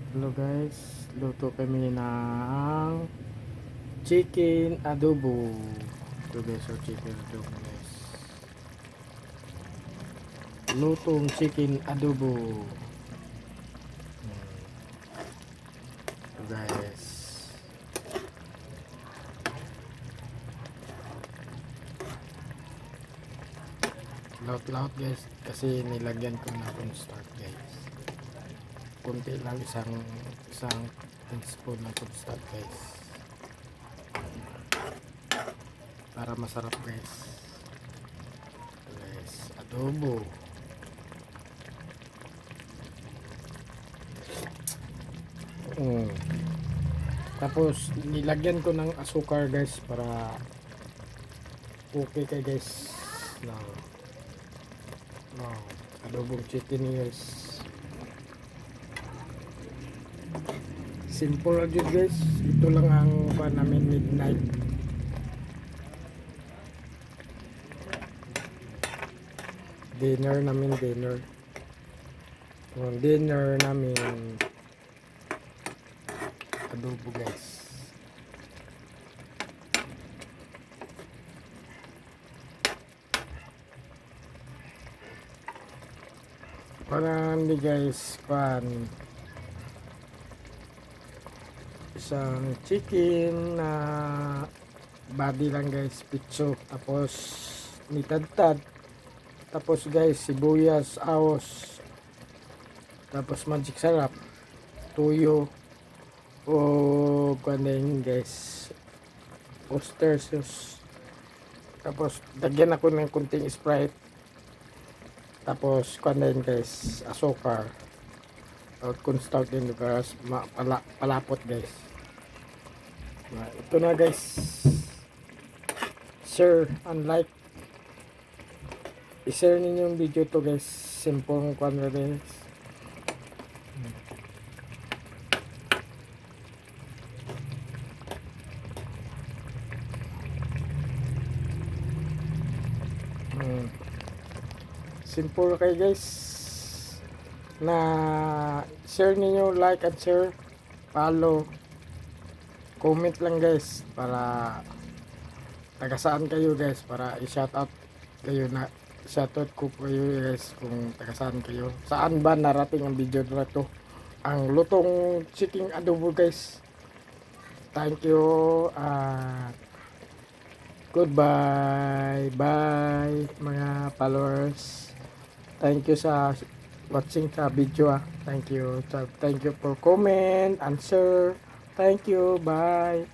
Hello guys, luto kami ng chicken adobo. Ito guys, so chicken adobo guys. Lutong chicken adobo. Ito guys. Laut-laut guys, kasi nilagyan ko na cornstarch guys. Kunti lang, isang teaspoon ng cornstarch guys. Para masarap guys. Guys, adobo. Tapos nilagyan ko ng asukar guys para okay kay guys. Now adobong chicken guys. Simple aja guys. Ito lang ang pa namin midnight. Dinner namin adobo guys. Parang hindi guys isang chicken na body lang guys, pitso, tapos nitadtad, tapos guys sibuyas, awos, tapos magic sarap, tuyo, o kunin guys, oyster sauce, tapos dagyan ako ng kunting Sprite, tapos kunin guys, asukar o cornstarch din guys, palapot guys. Ito na guys, share and like, i-share ninyo yung video to guys, simple kwan guys. Simple kay guys, na share ninyo, like and share, follow, comment lang guys, para taga saan kayo guys, para i-shoutout kayo, na shoutout ko kayo guys kung taga saan kayo, saan ba narating ang video na to, ang lutong chicken adobo guys. Thank you, goodbye, bye mga followers. Thank you sa watching sa video. Thank you for comment, answer. Thank you, bye.